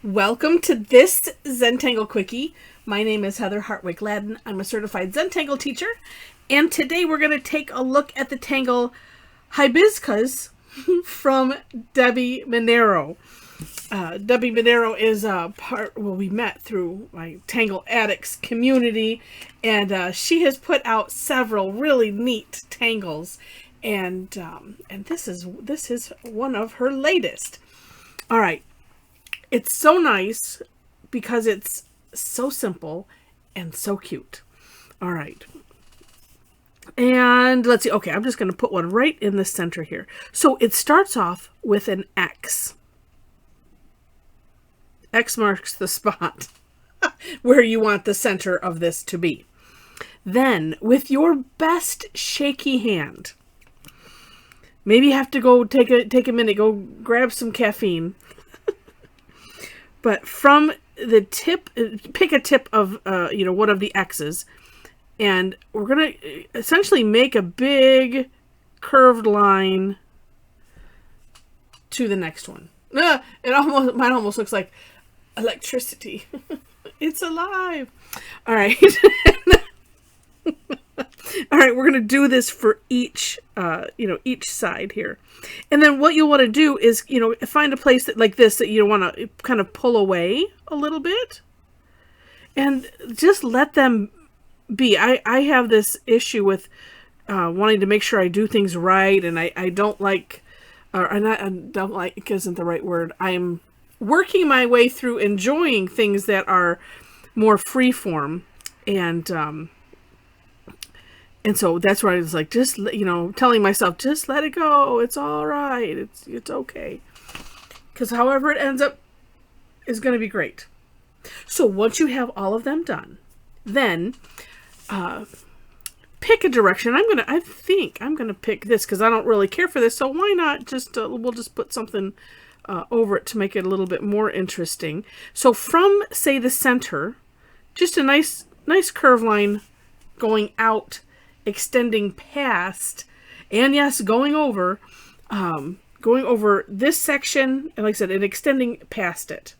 Welcome to this Zentangle Quickie. My name is Heather Hartwick Gladden. I'm a Certified Zentangle Teacher. And today we're going to take a look at the Tangle Hybizcuz from Debbi Minero. Debbi Minero is a part, we met through my Tangle Addicts community. And she has put out several really neat tangles. And this is one of her latest. All right. It's so nice because it's so simple and so cute. All right. And let's see. Okay, I'm just going to put one right in the center here. So it starts off with an X. X marks the spot where you want the center of this to be. Then, with your best shaky hand, maybe you have to go take a minute, go grab some caffeine. But from the tip, pick a tip of, one of the X's, and we're going to essentially make a big curved line to the next one. Mine almost looks like electricity. It's alive. All right. All right, we're going to do this for each side here. And then what you'll want to do is, find a place that like this that you want to kind of pull away a little bit. And just let them be. I have this issue with wanting to make sure I do things right. And I don't like, I don't like isn't the right word. I'm working my way through enjoying things that are more freeform. And so that's where I was like, just, telling myself, just let it go. It's all right. It's okay. Because however it ends up is going to be great. So once you have all of them done, then pick a direction. I think I'm going to pick this because I don't really care for this. So why not just, we'll just put something over it to make it a little bit more interesting. So from, say, the center, just a nice curve line going out, extending past, and yes, going over this section, and like I said, and extending past it.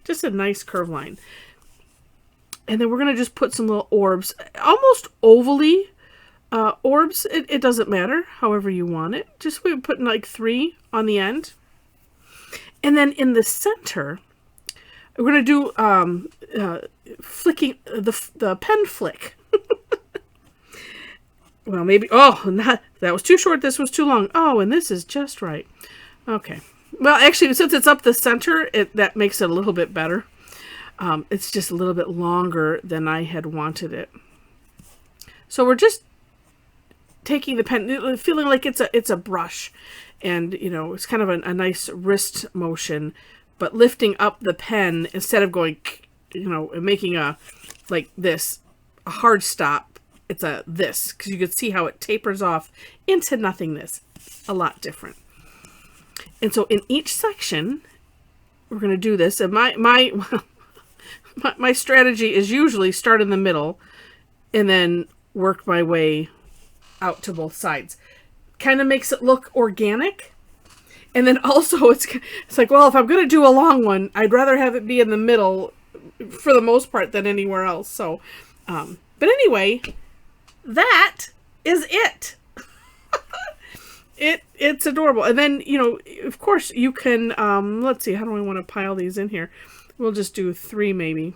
Just a nice curve line. And then we're going to just put some little orbs, almost ovally orbs. It doesn't matter, however you want it. Just we're putting like 3 on the end. And then in the center, we're going to do flicking the pen flick. Well, maybe, that was too short, this was too long. Oh, and this is just right. Okay. Well, actually, since it's up the center, that makes it a little bit better. It's just a little bit longer than I had wanted it. So we're just taking the pen, feeling like it's a brush. And, it's kind of a nice wrist motion, but lifting up the pen instead of going, and making like this, a hard stop. It's this, because you can see how it tapers off into nothingness. A lot different. And so in each section, we're going to do this. And my strategy is usually start in the middle and then work my way out to both sides. Kind of makes it look organic. And then also it's like, well, if I'm going to do a long one, I'd rather have it be in the middle for the most part than anywhere else. So, but anyway, that is it. It's adorable. And then, of course you can, let's see, how do I want to pile these in here? We'll just do 3 maybe.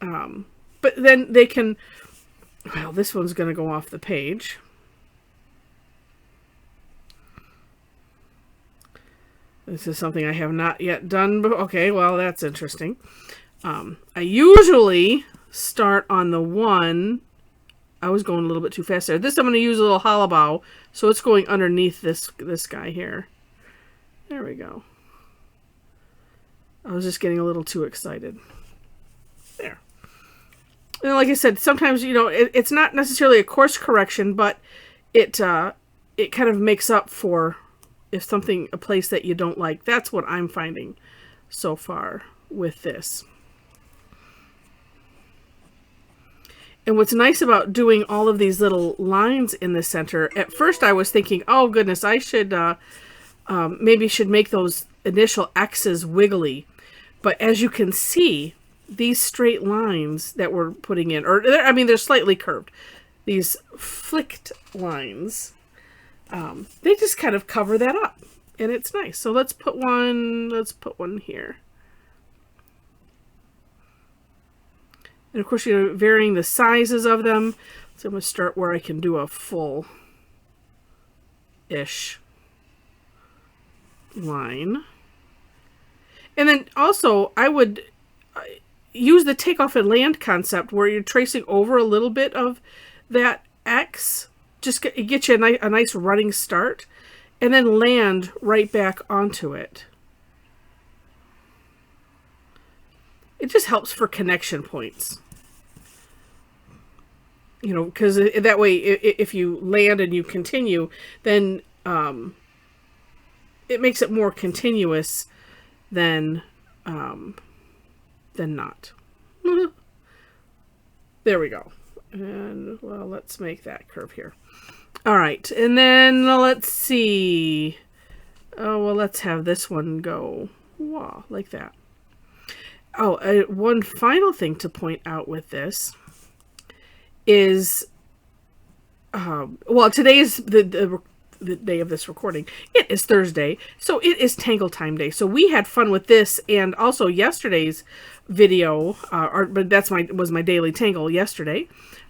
But then they can, well, this one's going to go off the page. This is something I have not yet done. Okay, well, that's interesting. I usually start on the one. I was going a little bit too fast there. This I'm going to use a little hollow bow, so it's going underneath this guy here. There we go. I was just getting a little too excited. There. And like I said, sometimes, it's not necessarily a course correction, but it kind of makes up for if a place that you don't like. That's what I'm finding so far with this. And what's nice about doing all of these little lines in the center, at first I was thinking, oh goodness, I should maybe should make those initial X's wiggly. But as you can see, these straight lines that we're putting in, or I mean, they're slightly curved. These flicked lines, they just kind of cover that up, and it's nice. So let's put one here. And of course, you're varying the sizes of them. So I'm going to start where I can do a full-ish line. And then also, I would use the takeoff and land concept where you're tracing over a little bit of that X. Just get you a nice running start, and then land right back onto it. It just helps for connection points. You know, because that way, if you land and you continue, then it makes it more continuous than not. There we go. And well, let's make that curve here. All right, and then let's see. Oh, well, let's have this one go like that. Oh, one final thing to point out with this is, well, today is the day of this recording. It is Thursday, so it is Tangle Time Day. So we had fun with this, and also yesterday's video, but was my daily tangle yesterday,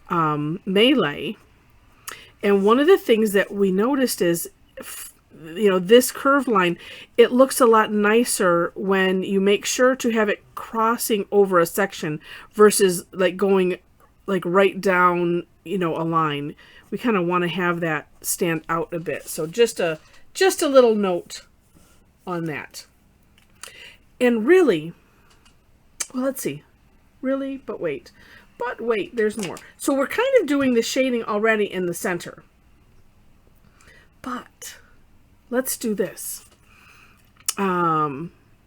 melee. And one of the things that we noticed is, you know, this curved line, it looks a lot nicer when you make sure to have it crossing over a section versus like going like right down, you know, a line. We kind of want to have that stand out a bit. So just a little note on that. And really, well, let's see. Really, but wait, there's more. So we're kind of doing the shading already in the center. But let's do this.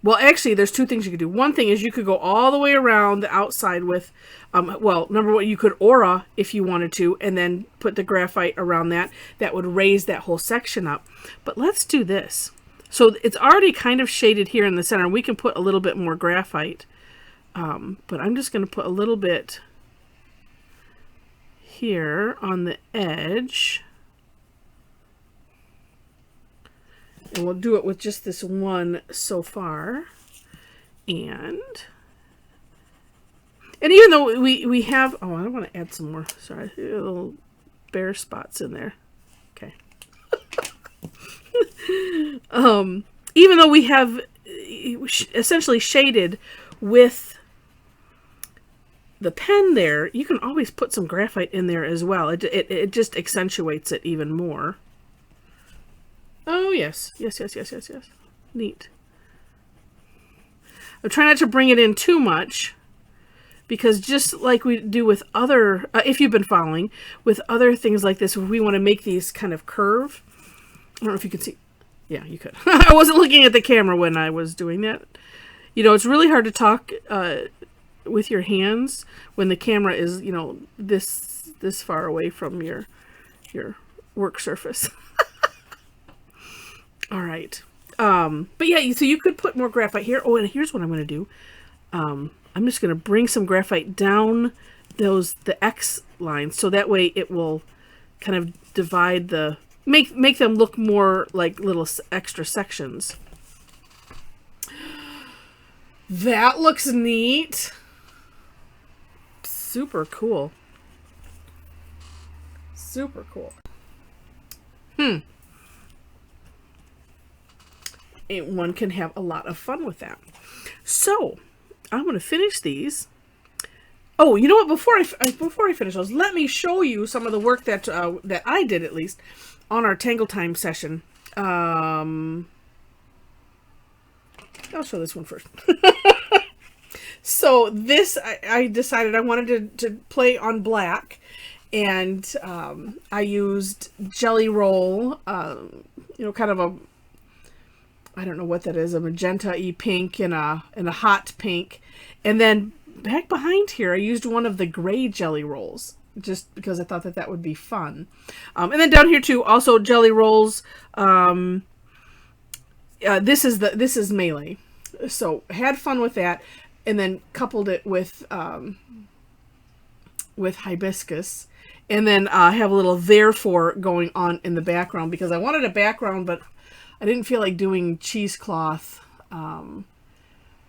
Well, actually, there's two things you could do. One thing is you could go all the way around the outside with, well, number one, you could aura if you wanted to, and then put the graphite around that. That would raise that whole section up. But let's do this. So it's already kind of shaded here in the center. We can put a little bit more graphite. But I'm just going to put a little bit here on the edge. And we'll do it with just this one so far. And even though we have, oh, I want to add some more. Sorry, little bare spots in there. Okay. Even though we have essentially shaded with the pen there, you can always put some graphite in there as well. It just accentuates it even more. Oh, yes. Yes. Neat. I'm trying not to bring it in too much, because just like we do with other, if you've been following, with other things like this, if we want to make these kind of curve, I don't know if you can see. Yeah, you could. I wasn't looking at the camera when I was doing that. You know, it's really hard to talk with your hands when the camera is, you know, this far away from your work surface. All right. But yeah, so you could put more graphite here. Oh, and here's what I'm going to do. I'm just going to bring some graphite down the X lines, so that way it will kind of divide make them look more like little extra sections. That looks neat. Super cool. Super cool. And one can have a lot of fun with that. So I'm going to finish these. Oh, you know what? Before I finish those, let me show you some of the work that that I did, at least on our Tangle Time session. I'll show this one first. So this, I decided I wanted to play on black, and I used Jelly Roll, you know, kind of a, I don't know what that is, a magenta-y pink and a hot pink. And then back behind here, I used one of the gray Jelly Rolls, just because I thought that would be fun. And then down here too, also Jelly Rolls. This is melee. So had fun with that, and then coupled it with Hybizcuz, and then have a little therefore going on in the background, because I wanted a background, but I didn't feel like doing cheesecloth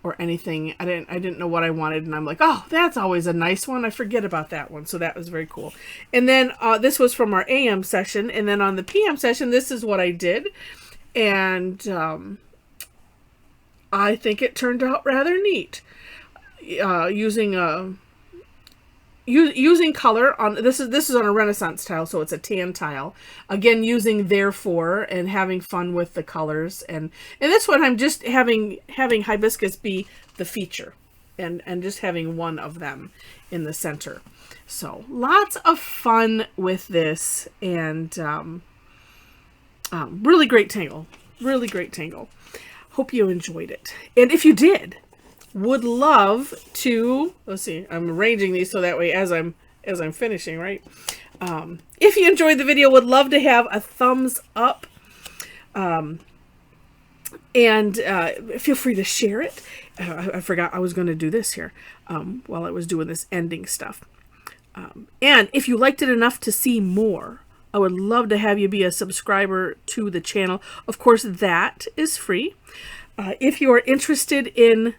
or anything. I didn't know what I wanted, and I'm like, oh, that's always a nice one. I forget about that one, so that was very cool. And then this was from our AM session, and then on the PM session, this is what I did, and I think it turned out rather neat. Using color on this is on a Renaissance tile, so it's a tan tile. Again, using therefore and having fun with the colors, and that's what I'm just having Hybizcuz be the feature, and just having one of them in the center. So lots of fun with this, and really great tangle, really great tangle. Hope you enjoyed it, and if you did, would love to, let's see, I'm arranging these so that way as I'm finishing, right? If you enjoyed the video, would love to have a thumbs up, and feel free to share it. I forgot I was going to do this here while I was doing this ending stuff. And if you liked it enough to see more, I would love to have you be a subscriber to the channel. Of course, that is free. If you are interested in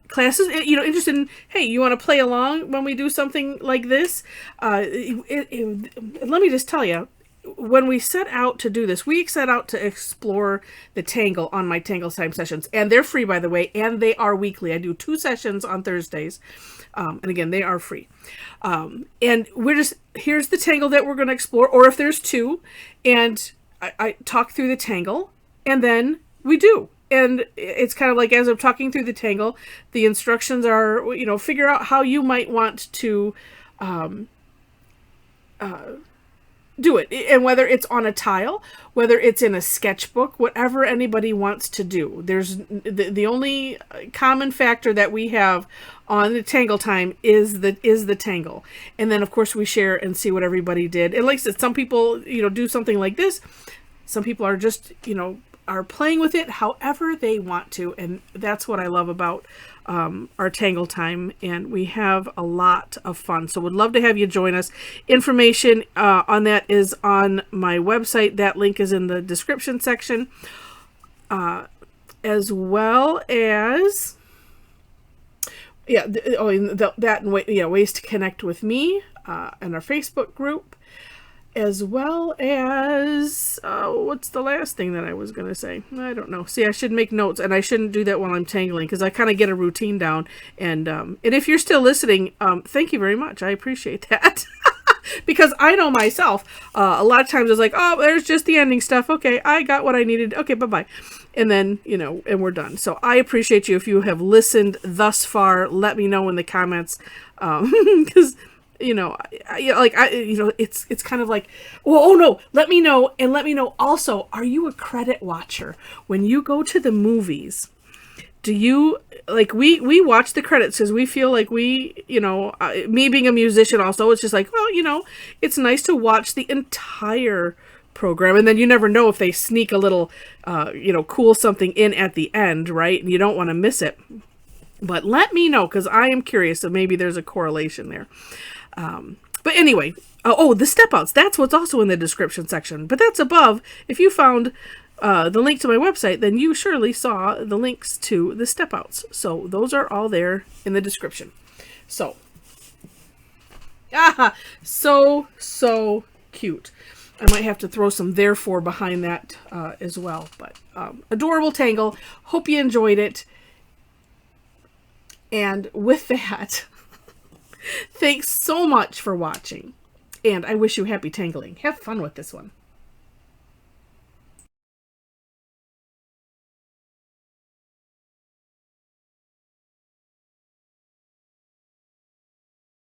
classes, interested in, hey, you want to play along when we do something like this? Let me just tell you, when we set out to do this, we set out to explore the Tangle on my Tangle Time sessions, and they're free, by the way, and they are weekly. I do 2 sessions on Thursdays, and again, they are free. And here's the Tangle that we're going to explore, or if there's 2, and I talk through the Tangle, and then we do. And it's kind of like, as I'm talking through the Tangle, the instructions are, figure out how you might want to do it. And whether it's on a tile, whether it's in a sketchbook, whatever anybody wants to do. There's the only common factor that we have on the Tangle Time is the Tangle. And then, of course, we share and see what everybody did. And like I said, some people, do something like this. Some people are just, are playing with it however they want to, and that's what I love about our Tangle Time, and we have a lot of fun. So would love to have you join us. Information on that is on my website. That link is in the description section, as well as ways to connect with me and our Facebook group. As well as, what's the last thing that I was going to say? I don't know. See, I should make notes, and I shouldn't do that while I'm tangling, because I kind of get a routine down. And if you're still listening, thank you very much. I appreciate that. Because I know myself, a lot of times it's like, oh, there's just the ending stuff. Okay, I got what I needed. Okay, bye-bye. And then, and we're done. So I appreciate you if you have listened thus far. Let me know in the comments, because... it's kind of like, well, oh no, let me know. And let me know also, are you a credit watcher? When you go to the movies, do you, like, we watch the credits because we feel like me being a musician also, it's just like, well, it's nice to watch the entire program. And then you never know if they sneak a little, cool something in at the end, right? And you don't want to miss it. But let me know, because I am curious, so maybe there's a correlation there. But anyway, the step outs, that's what's also in the description section, but that's above. If you found the link to my website, then you surely saw the links to the step outs. So those are all there in the description. So, so cute. I might have to throw some therefore behind that as well, but adorable Tangle. Hope you enjoyed it. And with that, thanks so much for watching, and I wish you happy tangling. Have fun with this one.